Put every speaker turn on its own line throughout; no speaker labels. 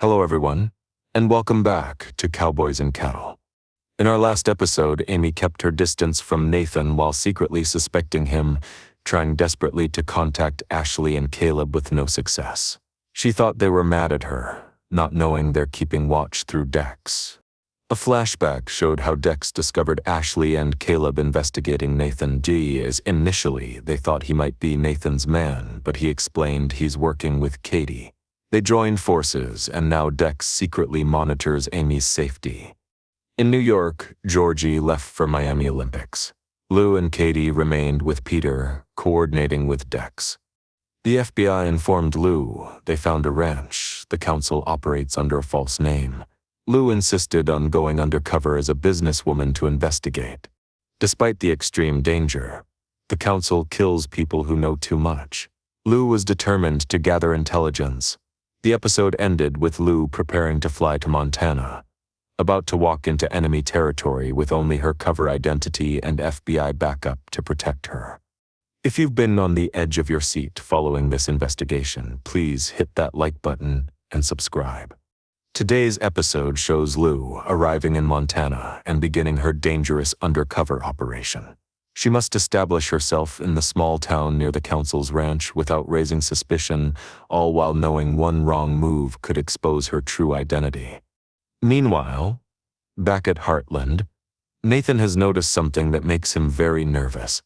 Hello everyone, and welcome back to Cowboys and Cattle. In our last episode, Amy kept her distance from Nathan while secretly suspecting him, trying desperately to contact Ashley and Caleb with no success. She thought they were mad at her, not knowing they're keeping watch through Dex. A flashback showed how Dex discovered Ashley and Caleb investigating Nathan D. as initially they thought he might be Nathan's man, but he explained he's working with Katie. They joined forces, and now Dex secretly monitors Amy's safety. In New York, Georgie left for Miami Olympics. Lou and Katie remained with Peter, coordinating with Dex. The FBI informed Lou they found a ranch the council operates under a false name. Lou insisted on going undercover as a businesswoman to investigate. Despite the extreme danger, the council kills people who know too much. Lou was determined to gather intelligence. The episode ended with Lou preparing to fly to Montana, about to walk into enemy territory with only her cover identity and FBI backup to protect her. If you've been on the edge of your seat following this investigation, please hit that like button and subscribe. Today's episode shows Lou arriving in Montana and beginning her dangerous undercover operation. She must establish herself in the small town near the council's ranch without raising suspicion, all while knowing one wrong move could expose her true identity. Meanwhile, back at Heartland, Nathan has noticed something that makes him very nervous.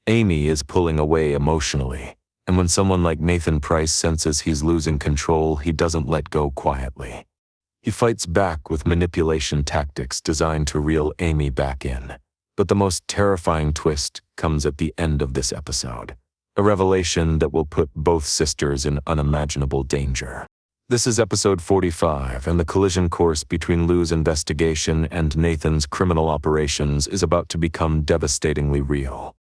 Amy is pulling away emotionally, and when someone like Nathan Price senses he's losing control, he doesn't let go quietly. He fights back with manipulation tactics designed to reel Amy back in. But the most terrifying twist comes at the end of this episode, a revelation that will put both sisters in unimaginable danger. This is episode 45, and the collision course between Lou's investigation and Nathan's criminal operations is about to become devastatingly real.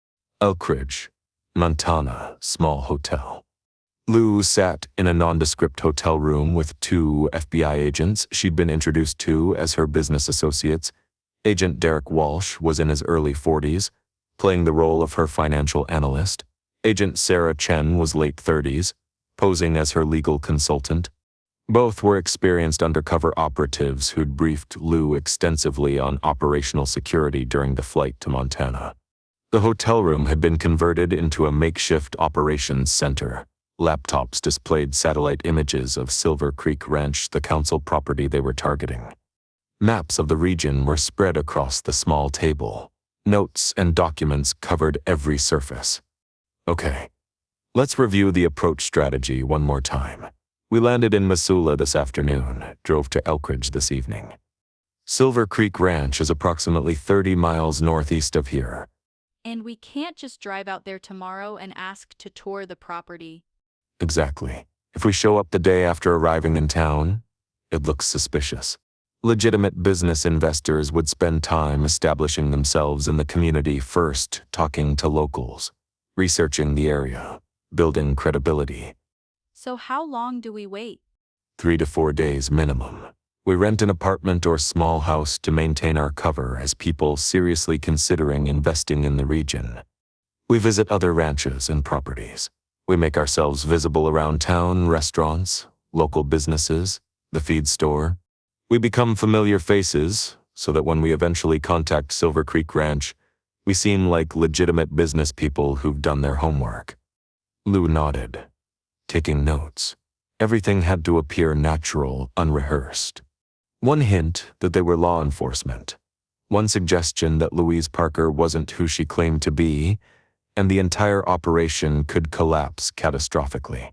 Elkridge, Montana, small hotel. Lou sat in a nondescript hotel room with two FBI agents she'd been introduced to as her business associates. Agent Derek Walsh was in his early 40s, playing the role of her financial analyst. Agent Sarah Chen was late 30s, posing as her legal consultant. Both were experienced undercover operatives who'd briefed Lou extensively on operational security during the flight to Montana. The hotel room had been converted into a makeshift operations center. Laptops displayed satellite images of Silver Creek Ranch, the council property they were targeting. Maps of the region were spread across the small table. Notes and documents covered every surface. Okay, let's review the approach strategy one more time. We landed in Missoula this afternoon, drove to Elkridge this evening. Silver Creek Ranch is approximately 30 miles northeast of here.
And we can't just drive out there tomorrow and ask to tour the property.
Exactly. If we show up the day after arriving in town, it looks suspicious. Legitimate business investors would spend time establishing themselves in the community first, talking to locals, researching the area, building credibility.
So how long do we wait?
3 to 4 days minimum. We rent an apartment or small house to maintain our cover as people seriously considering investing in the region. We visit other ranches and properties. We make ourselves visible around town, restaurants, local businesses, the feed store. We become familiar faces, so that when we eventually contact Silver Creek Ranch, we seem like legitimate business people who've done their homework. Lou nodded, taking notes. Everything had to appear natural, unrehearsed. One hint that they were law enforcement. One suggestion that Louise Parker wasn't who she claimed to be, and the entire operation could collapse catastrophically.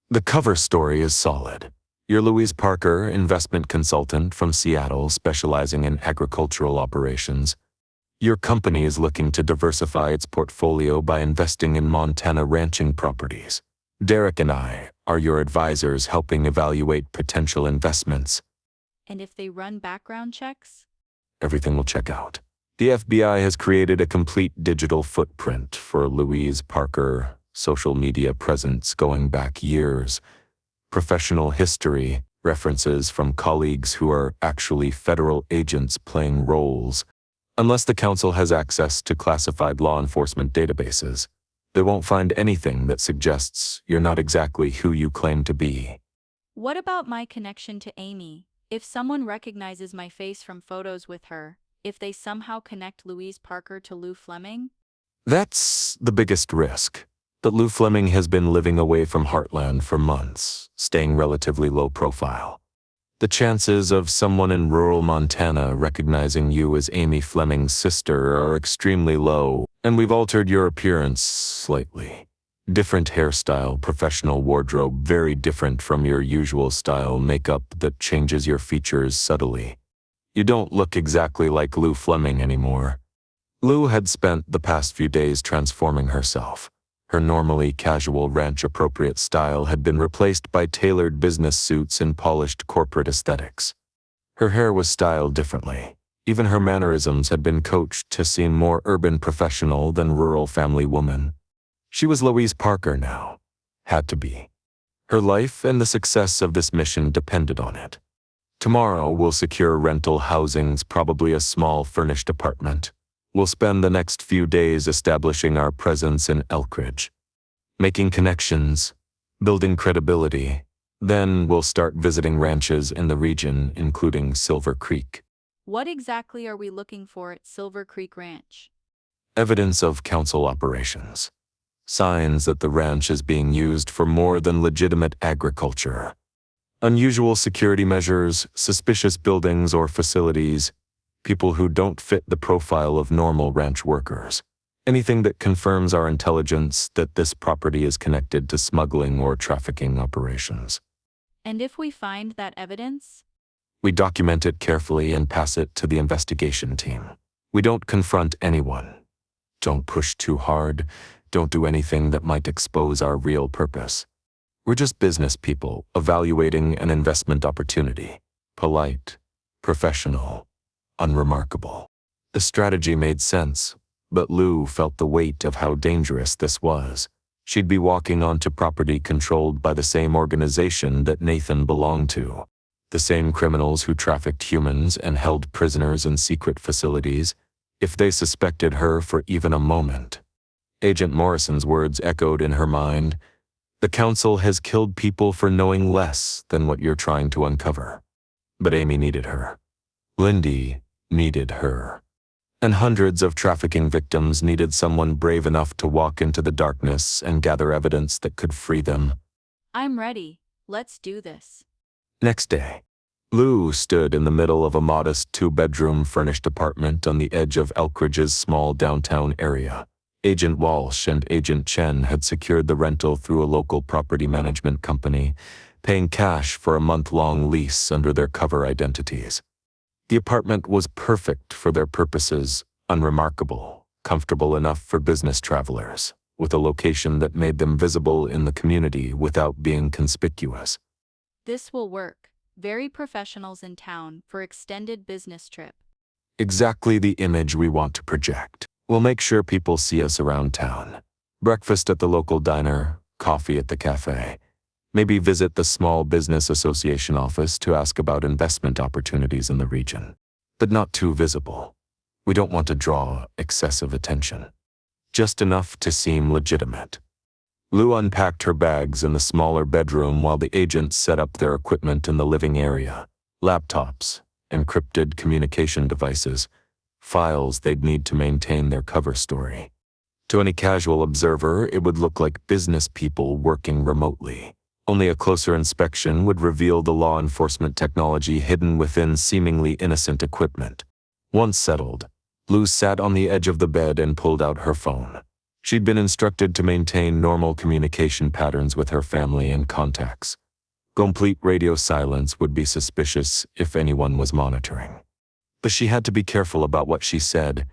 The cover story is solid. You're Louise Parker, investment consultant from Seattle specializing in agricultural operations. Your company is looking to diversify its portfolio by investing in Montana ranching properties. Derek and I are your advisors helping evaluate potential investments.
And if they run background checks?
Everything will check out. The FBI has created a complete digital footprint for Louise Parker, social media presence going back years. Professional history, references from colleagues who are actually federal agents playing roles. Unless the council has access to classified law enforcement databases, they won't find anything that suggests you're not exactly who you claim to be.
What about my connection to Amy? If someone recognizes my face from photos with her, if they somehow connect Louise Parker to Lou Fleming?
That's the biggest risk. But Lou Fleming has been living away from Heartland for months, staying relatively low profile. The chances of someone in rural Montana recognizing you as Amy Fleming's sister are extremely low, and we've altered your appearance slightly. Different hairstyle, professional wardrobe, very different from your usual style makeup that changes your features subtly. You don't look exactly like Lou Fleming anymore. Lou had spent the past few days transforming herself. Her normally casual ranch-appropriate style had been replaced by tailored business suits and polished corporate aesthetics. Her hair was styled differently. Even her mannerisms had been coached to seem more urban professional than rural family woman. She was Louise Parker now. Had to be. Her life and the success of this mission depended on it. Tomorrow we'll secure rental housings, probably a small furnished apartment. We'll spend the next few days establishing our presence in Elkridge, making connections, building credibility. Then we'll start visiting ranches in the region, including Silver Creek.
What exactly are we looking for at Silver Creek Ranch?
Evidence of council operations. Signs that the ranch is being used for more than legitimate agriculture. Unusual security measures, suspicious buildings or facilities, people who don't fit the profile of normal ranch workers. Anything that confirms our intelligence that this property is connected to smuggling or trafficking operations.
And if we find that evidence?
We document it carefully and pass it to the investigation team. We don't confront anyone. Don't push too hard. Don't do anything that might expose our real purpose. We're just business people evaluating an investment opportunity. Polite, professional, unremarkable. The strategy made sense, but Lou felt the weight of how dangerous this was. She'd be walking onto property controlled by the same organization that Nathan belonged to. The same criminals who trafficked humans and held prisoners in secret facilities. If they suspected her for even a moment. Agent Morrison's words echoed in her mind. The council has killed people for knowing less than what you're trying to uncover. But Amy needed her. Lindy needed her. And hundreds of trafficking victims needed someone brave enough to walk into the darkness and gather evidence that could free them.
I'm ready. Let's do this.
Next day, Lou stood in the middle of a modest 2-bedroom furnished apartment on the edge of Elkridge's small downtown area. Agent Walsh and Agent Chen had secured the rental through a local property management company, paying cash for a month-long lease under their cover identities. The apartment was perfect for their purposes, unremarkable, comfortable enough for business travelers, with a location that made them visible in the community without being conspicuous.
This will work. Very professionals in town for extended business trip.
Exactly the image we want to project. We'll make sure people see us around town. Breakfast at the local diner, coffee at the cafe. Maybe visit the Small Business Association office to ask about investment opportunities in the region. But not too visible. We don't want to draw excessive attention. Just enough to seem legitimate. Lou unpacked her bags in the smaller bedroom while the agents set up their equipment in the living area. Laptops, encrypted communication devices, files they'd need to maintain their cover story. To any casual observer, it would look like business people working remotely. Only a closer inspection would reveal the law enforcement technology hidden within seemingly innocent equipment. Once settled, Lou sat on the edge of the bed and pulled out her phone. She'd been instructed to maintain normal communication patterns with her family and contacts. Complete radio silence would be suspicious if anyone was monitoring. But she had to be careful about what she said.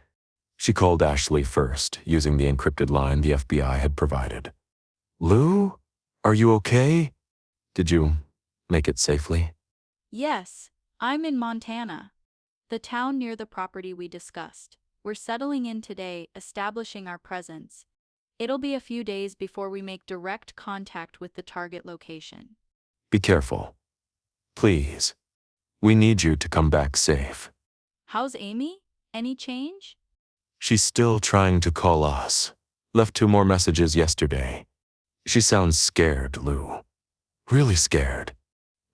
She called Ashley first, using the encrypted line the FBI had provided. "Lou? Are you okay? Did you make it safely?"
Yes, I'm in Montana. The town near the property we discussed. We're settling in today, establishing our presence. It'll be a few days before we make direct contact with the target location.
Be careful. Please. We need you to come back safe.
How's Amy? Any change?
She's still trying to call us. Left 2 more messages yesterday. She sounds scared, Lou. Really scared.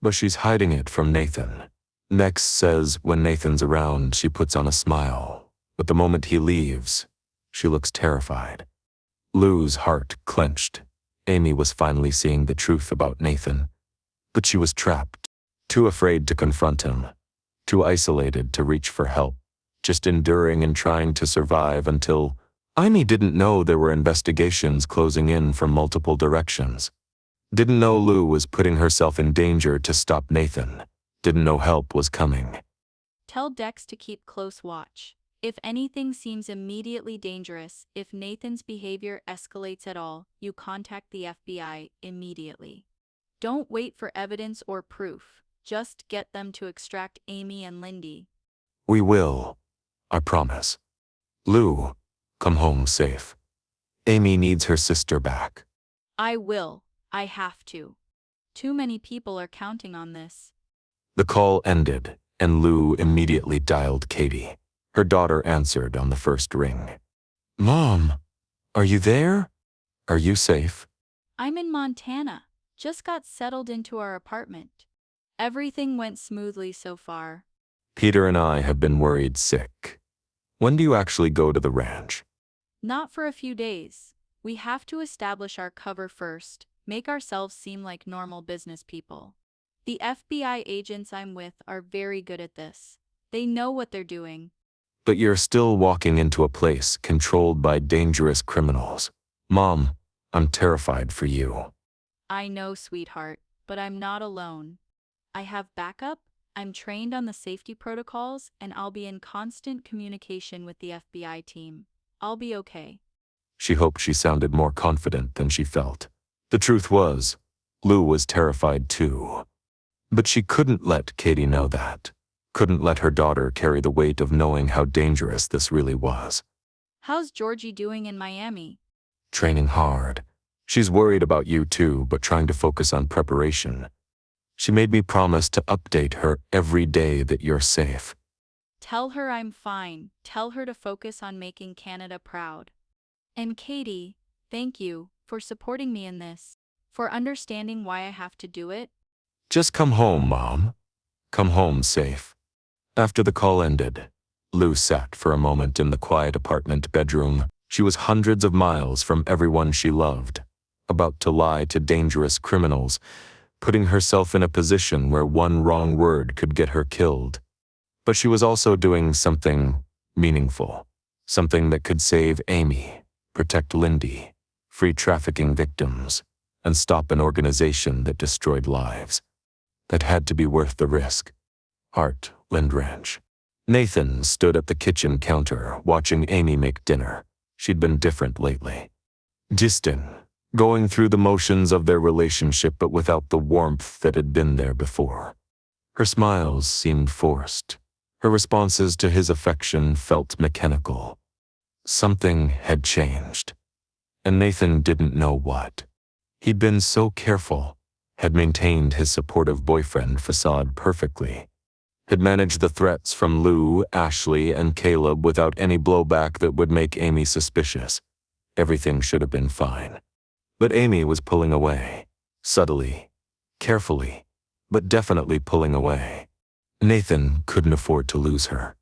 but she's hiding it from Nathan. Next says when Nathan's around, she puts on a smile, but the moment he leaves, she looks terrified. Lou's heart clenched. Amy was finally seeing the truth about Nathan, but she was trapped, too afraid to confront him, too isolated to reach for help, just enduring and trying to survive until Amy didn't know there were investigations closing in from multiple directions. Didn't know Lou was putting herself in danger to stop Nathan. Didn't know help was coming.
Tell Dex to keep close watch. If anything seems immediately dangerous, if Nathan's behavior escalates at all, you contact the FBI immediately. Don't wait for evidence or proof. Just get them to extract Amy and Lindy.
We will. I promise. Lou, come home safe. Amy needs her sister back.
I will. I have to. Too many people are counting on this.
The call ended, and Lou immediately dialed Katie. Her daughter answered on the first ring. Mom, are you there? Are you safe?
I'm in Montana. Just got settled into our apartment. Everything went smoothly so far.
Peter and I have been worried sick. When do you actually go to the ranch?
Not for a few days. We have to establish our cover first, make ourselves seem like normal business people. The FBI agents I'm with are very good at this. They know what they're doing.
But you're still walking into a place controlled by dangerous criminals. Mom, I'm terrified for you.
I know, sweetheart, but I'm not alone. I have backup, I'm trained on the safety protocols, and I'll be in constant communication with the FBI team. I'll be okay.
She hoped she sounded more confident than she felt. The truth was, Lou was terrified too. But she couldn't let Katie know that. Couldn't let her daughter carry the weight of knowing how dangerous this really was.
How's Georgie doing in Miami?
Training hard. She's worried about you too, but trying to focus on preparation. She made me promise to update her every day that you're safe.
Tell her I'm fine. Tell her to focus on making Canada proud. And Katie, thank you for supporting me in this, for understanding why I have to do it.
Just come home, Mom. Come home safe. After the call ended, Lou sat for a moment in the quiet apartment bedroom. She was hundreds of miles from everyone she loved, about to lie to dangerous criminals, putting herself in a position where one wrong word could get her killed. But she was also doing something meaningful, something that could save Amy, protect Lindy, free trafficking victims, and stop an organization that destroyed lives. That had to be worth the risk. Heartland Ranch. Nathan stood at the kitchen counter, watching Amy make dinner. She'd been different lately. Distant, going through the motions of their relationship but without the warmth that had been there before. Her smiles seemed forced. Her responses to his affection felt mechanical. Something had changed, and Nathan didn't know what. He'd been so careful, had maintained his supportive boyfriend facade perfectly, had managed the threats from Lou, Ashley, and Caleb without any blowback that would make Amy suspicious. Everything should have been fine. But Amy was pulling away, subtly, carefully, but definitely pulling away. Nathan couldn't afford to lose her.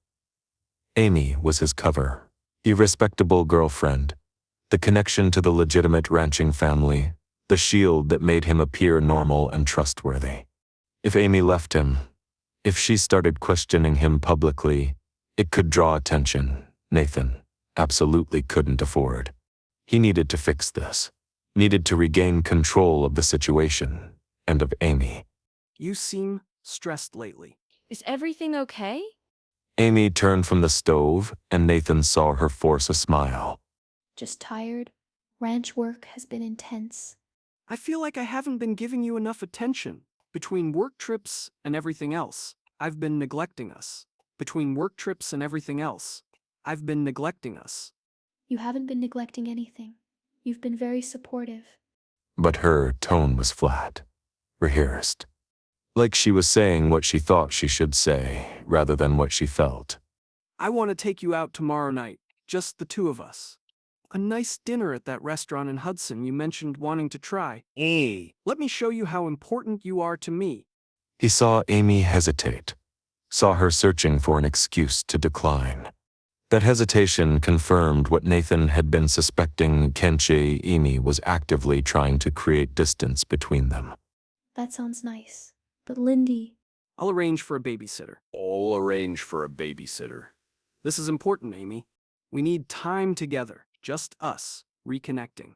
Amy was his cover, a respectable girlfriend, the connection to the legitimate ranching family, the shield that made him appear normal and trustworthy. If Amy left him, if she started questioning him publicly, it could draw attention. Nathan absolutely couldn't afford. He needed to fix this, needed to regain control of the situation and of Amy.
You seem stressed lately.
Is everything okay?
Amy turned from the stove, and Nathan saw her force a smile.
Just tired. Ranch work has been intense.
I feel like I haven't been giving you enough attention. Between work trips and everything else, I've been neglecting us. Between work trips and everything else, I've been neglecting us.
You haven't been neglecting anything. You've been very supportive.
But her tone was flat, rehearsed. Like she was saying what she thought she should say, rather than what she felt.
I want to take you out tomorrow night, just the two of us. A nice dinner at that restaurant in Hudson you mentioned wanting to try. Hey, let me show you how important you are to me.
He saw Amy hesitate, saw her searching for an excuse to decline. That hesitation confirmed what Nathan had been suspecting. Kenche Amy was actively trying to create distance between them.
That sounds nice. But Lindy,
I'll arrange for a babysitter. I'll arrange for a babysitter. This is important, Amy. We need time together, just us, reconnecting.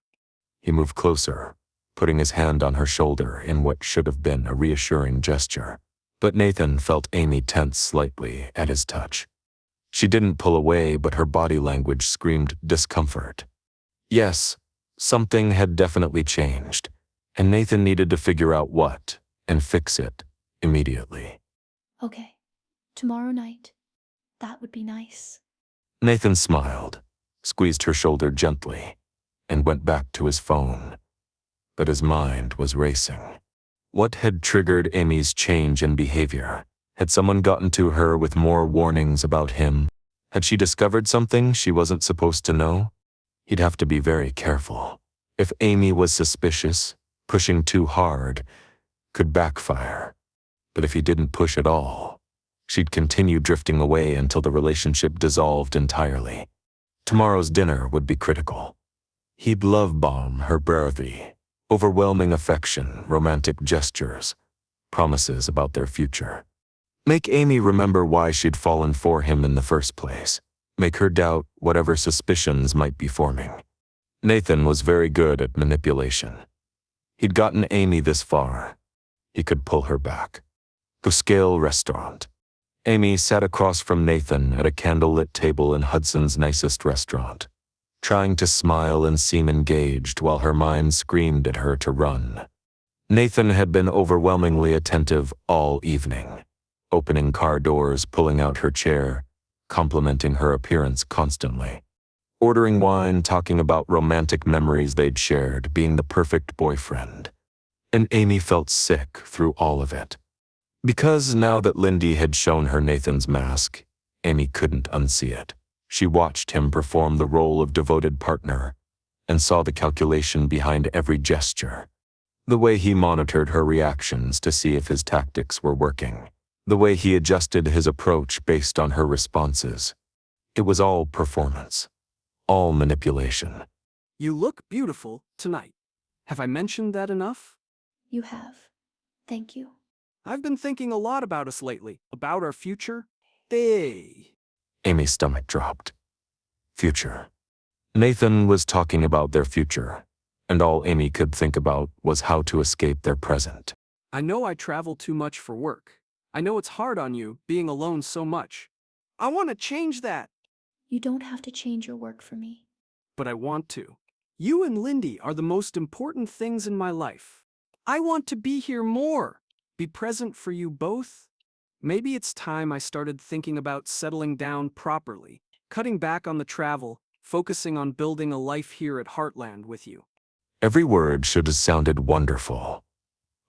He moved closer, putting his hand on her shoulder in what should have been a reassuring gesture. But Nathan felt Amy tense slightly at his touch. She didn't pull away, but her body language screamed discomfort. Yes, something had definitely changed, and Nathan needed to figure out what and fix it immediately.
okay. Tomorrow night. That would be nice.
Nathan smiled, squeezed her shoulder gently, and went back to his phone. But his mind was racing. What had triggered Amy's change in behavior? Had someone gotten to her with more warnings about him? Had she discovered something she wasn't supposed to know? He'd have to be very careful. If Amy was suspicious, pushing too hard could backfire. But if he didn't push at all, she'd continue drifting away until the relationship dissolved entirely. Tomorrow's dinner would be critical. He'd love bomb her bravery, overwhelming affection, romantic gestures, promises about their future. Make Amy remember why she'd fallen for him in the first place. Make her doubt whatever suspicions might be forming. Nathan was very good at manipulation. He'd gotten Amy this far. He could pull her back. The Scale Restaurant. Amy sat across from Nathan at a candlelit table in Hudson's nicest restaurant, trying to smile and seem engaged while her mind screamed at her to run. Nathan had been overwhelmingly attentive all evening, opening car doors, pulling out her chair, complimenting her appearance constantly, ordering wine, talking about romantic memories they'd shared, being the perfect boyfriend. And Amy felt sick through all of it. Because now that Lindy had shown her Nathan's mask, Amy couldn't unsee it. She watched him perform the role of devoted partner and saw the calculation behind every gesture. The way he monitored her reactions to see if his tactics were working. The way he adjusted his approach based on her responses. It was all performance. All manipulation.
You look beautiful tonight. Have I mentioned that enough?
You have. Thank you.
I've been thinking a lot about us lately, about our future. Hey.
Amy's stomach dropped. Future. Nathan was talking about their future, and all Amy could think about was how to escape their present.
I know I travel too much for work. I know it's hard on you, being alone so much. I want to change that.
You don't have to change your work for me.
But I want to. You and Lindy are the most important things in my life. I want to be here more, be present for you both. Maybe it's time I started thinking about settling down properly, cutting back on the travel, focusing on building a life here at Heartland with you.
Every word should have sounded wonderful.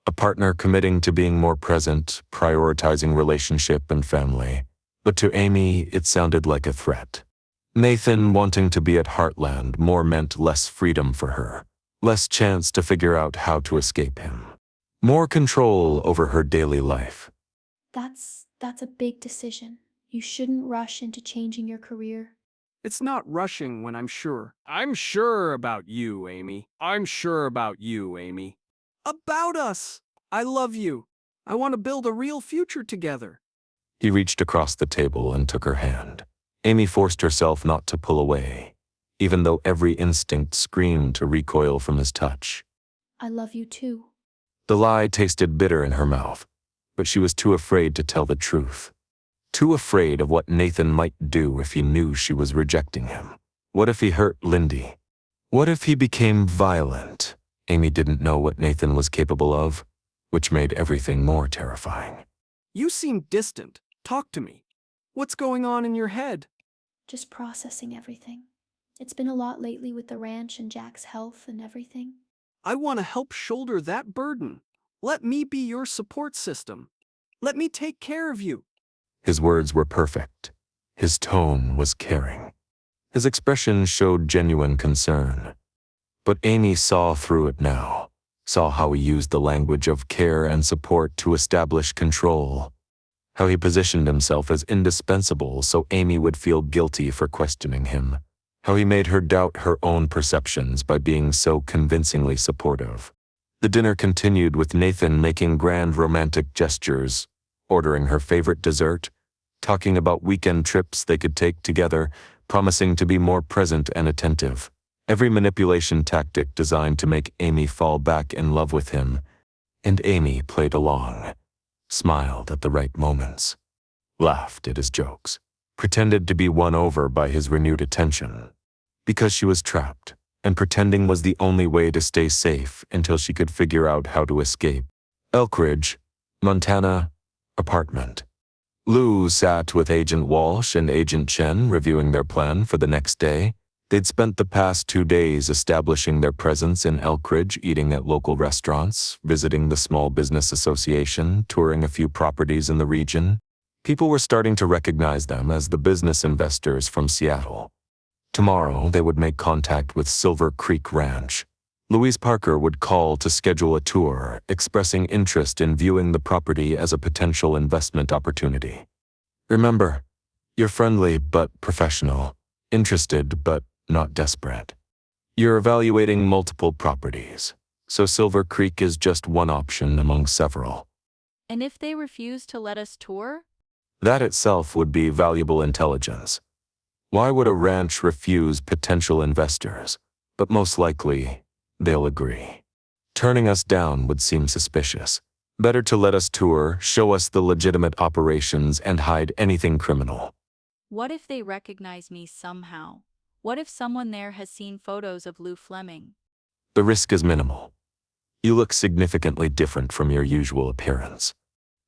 A partner committing to being more present, prioritizing relationship and family. But to Amy, it sounded like a threat. Nathan wanting to be at Heartland more meant less freedom for her, less chance to figure out how to escape him, more control over her daily life.
That's a big decision. You shouldn't rush into changing your career.
It's not rushing when I'm sure. I'm sure about you, Amy. I'm sure about you, Amy. About us! I love you. I want to build a real future together.
He reached across the table and took her hand. Amy forced herself not to pull away, even though every instinct screamed to recoil from his touch.
I love you too.
The lie tasted bitter in her mouth, but she was too afraid to tell the truth. Too afraid of what Nathan might do if he knew she was rejecting him. What if he hurt Lindy? What if he became violent? Amy didn't know what Nathan was capable of, which made everything more terrifying.
You seem distant. Talk to me. What's going on in your head?
Just processing everything. It's been a lot lately with the ranch and Jack's health and everything.
I want to help shoulder that burden. Let me be your support system. Let me take care of you.
His words were perfect. His tone was caring. His expression showed genuine concern. But Amy saw through it now. saw how he used the language of care and support to establish control, how he positioned himself as indispensable so Amy would feel guilty for questioning him, how he made her doubt her own perceptions by being so convincingly supportive. The dinner continued with Nathan making grand romantic gestures, ordering her favorite dessert, talking about weekend trips they could take together, promising to be more present and attentive. Every manipulation tactic designed to make Amy fall back in love with him, and Amy played along, smiled at the right moments, laughed at his jokes, pretended to be won over by his renewed attention, because she was trapped, and pretending was the only way to stay safe until she could figure out how to escape. Elkridge, Montana, apartment. Lou sat with Agent Walsh and Agent Chen reviewing their plan for the next day. They'd spent the past 2 days establishing their presence in Elkridge, eating at local restaurants, visiting the Small Business Association, touring a few properties in the region. People were starting to recognize them as the business investors from Seattle. Tomorrow, they would make contact with Silver Creek Ranch. Louise Parker would call to schedule a tour, expressing interest in viewing the property as a potential investment opportunity. Remember, you're friendly but professional, interested but not desperate. You're evaluating multiple properties, so Silver Creek is just one option among several.
And if they refuse to let us tour?
That itself would be valuable intelligence. Why would a ranch refuse potential investors? But most likely, they'll agree. Turning us down would seem suspicious. Better to let us tour, show us the legitimate operations, and hide anything criminal.
What if they recognize me somehow? What if someone there has seen photos of Lou Fleming?
The risk is minimal. You look significantly different from your usual appearance.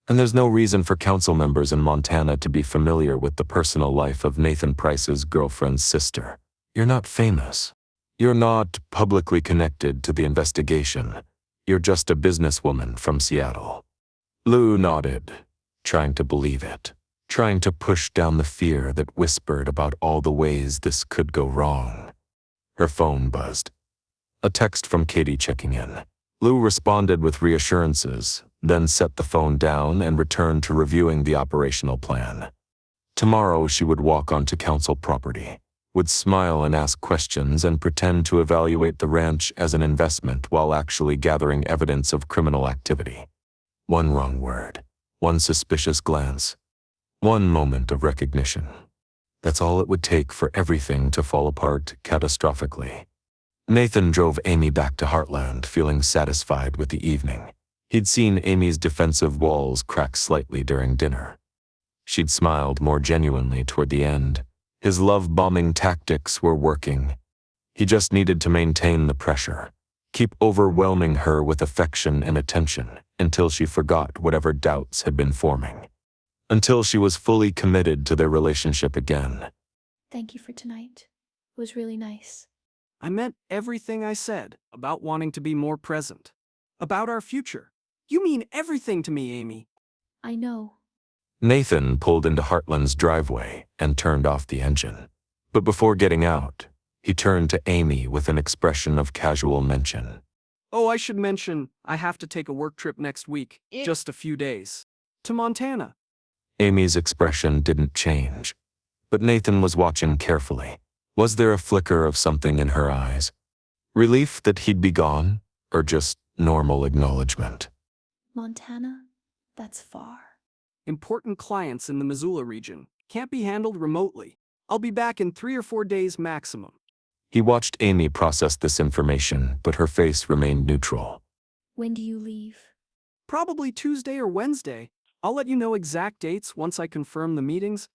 And there's no reason for council members in Montana to be familiar with the personal life of Nathan Price's girlfriend's sister. You're not famous. You're not publicly connected to the investigation. You're just a businesswoman from Seattle. Lou nodded, trying to believe it, trying to push down the fear that whispered about all the ways this could go wrong. Her phone buzzed. A text from Katie checking in. Lou responded with reassurances, then set the phone down and returned to reviewing the operational plan. Tomorrow she would walk onto council property, would smile and ask questions and pretend to evaluate the ranch as an investment while actually gathering evidence of criminal activity. One wrong word, one suspicious glance, one moment of recognition. That's all it would take for everything to fall apart catastrophically. Nathan drove Amy back to Heartland, feeling satisfied with the evening. He'd seen Amy's defensive walls crack slightly during dinner. She'd smiled more genuinely toward the end. His love-bombing tactics were working. He just needed to maintain the pressure, keep overwhelming her with affection and attention until she forgot whatever doubts had been forming, until she was fully committed to their relationship again.
Thank you for tonight. It was really nice.
I meant everything I said about wanting to be more present. About our future. You mean everything to me, Amy.
I know.
Nathan pulled into Heartland's driveway and turned off the engine. But before getting out, he turned to Amy with an expression of casual mention.
Oh, I should mention, I have to take a work trip next week, just a few days, to Montana.
Amy's expression didn't change, but Nathan was watching carefully. Was there a flicker of something in her eyes? Relief that he'd be gone, or just normal acknowledgement?
Montana? That's far.
Important clients in the Missoula region. Can't be handled remotely. I'll be back in 3 or 4 days maximum.
He watched Amy process this information, but her face remained neutral.
When do you leave?
Probably Tuesday or Wednesday. I'll let you know exact dates once I confirm the meetings.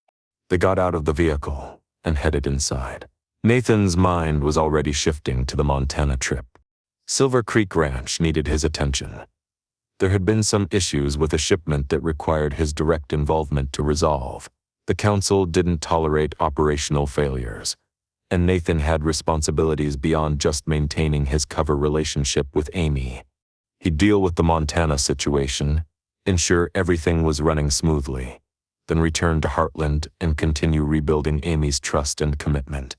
They got out of the vehicle and headed inside. Nathan's mind was already shifting to the Montana trip. Silver Creek Ranch needed his attention. There had been some issues with a shipment that required his direct involvement to resolve. The council didn't tolerate operational failures, and Nathan had responsibilities beyond just maintaining his cover relationship with Amy. He'd deal with the Montana situation, ensure everything was running smoothly, then return to Heartland and continue rebuilding Amy's trust and commitment.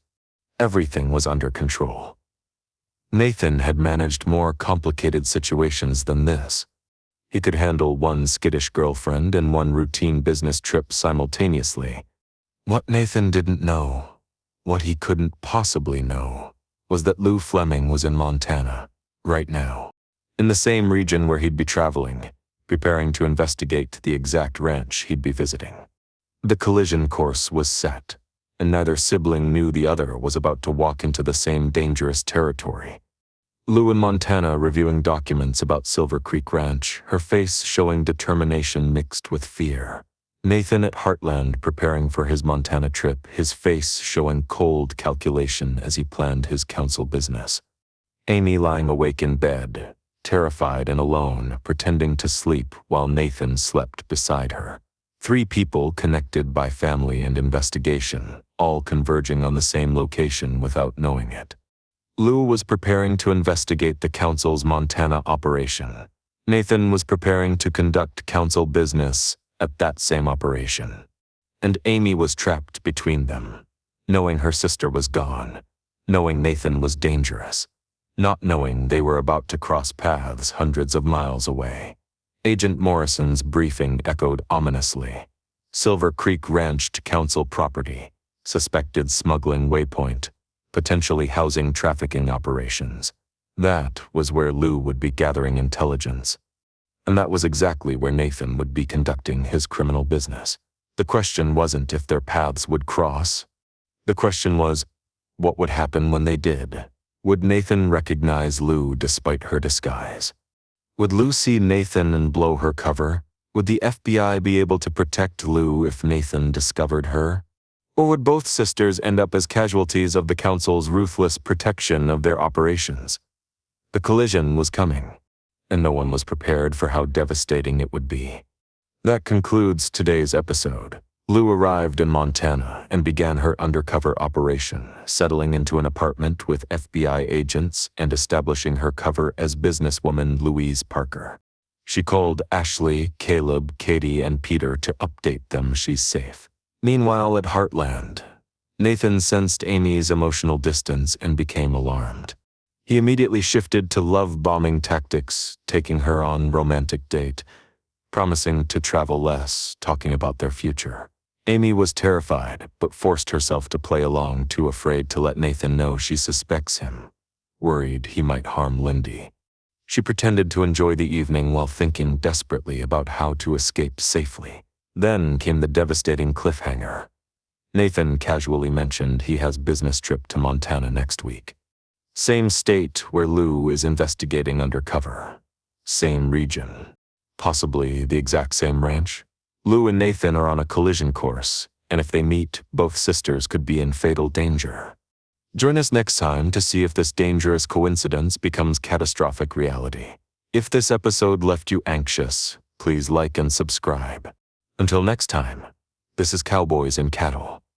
Everything was under control. Nathan had managed more complicated situations than this. He could handle one skittish girlfriend and one routine business trip simultaneously. What Nathan didn't know, what he couldn't possibly know, was that Lou Fleming was in Montana, right now, in the same region where he'd be traveling, preparing to investigate the exact ranch he'd be visiting. The collision course was set, and neither sibling knew the other was about to walk into the same dangerous territory. Lou in Montana reviewing documents about Silver Creek Ranch, her face showing determination mixed with fear. Nathan at Heartland preparing for his Montana trip, his face showing cold calculation as he planned his council business. Amy lying awake in bed, terrified and alone, pretending to sleep while Nathan slept beside her. 3 people connected by family and investigation, all converging on the same location without knowing it. Lou was preparing to investigate the council's Montana operation. Nathan was preparing to conduct council business at that same operation. And Amy was trapped between them, knowing her sister was gone, knowing Nathan was dangerous, not knowing they were about to cross paths hundreds of miles away. Agent Morrison's briefing echoed ominously. Silver Creek Ranch to council property, suspected smuggling waypoint, potentially housing trafficking operations. That was where Lou would be gathering intelligence. And that was exactly where Nathan would be conducting his criminal business. The question wasn't if their paths would cross. The question was, what would happen when they did? Would Nathan recognize Lou despite her disguise? Would Lou see Nathan and blow her cover? Would the FBI be able to protect Lou if Nathan discovered her? Or would both sisters end up as casualties of the council's ruthless protection of their operations? The collision was coming, and no one was prepared for how devastating it would be. That concludes today's episode. Lou arrived in Montana and began her undercover operation, settling into an apartment with FBI agents and establishing her cover as businesswoman Louise Parker. She called Ashley, Caleb, Katie, and Peter to update them she's safe. Meanwhile, at Heartland, Nathan sensed Amy's emotional distance and became alarmed. He immediately shifted to love-bombing tactics, taking her on romantic date, promising to travel less, talking about their future. Amy was terrified, but forced herself to play along, too afraid to let Nathan know she suspects him, worried he might harm Lindy. She pretended to enjoy the evening while thinking desperately about how to escape safely. Then came the devastating cliffhanger. Nathan casually mentioned he has business trip to Montana next week. Same state where Lou is investigating undercover. Same region. Possibly the exact same ranch. Lou and Nathan are on a collision course, and if they meet, both sisters could be in fatal danger. Join us next time to see if this dangerous coincidence becomes catastrophic reality. If this episode left you anxious, please like and subscribe. Until next time, this is Cowboys and Cattle.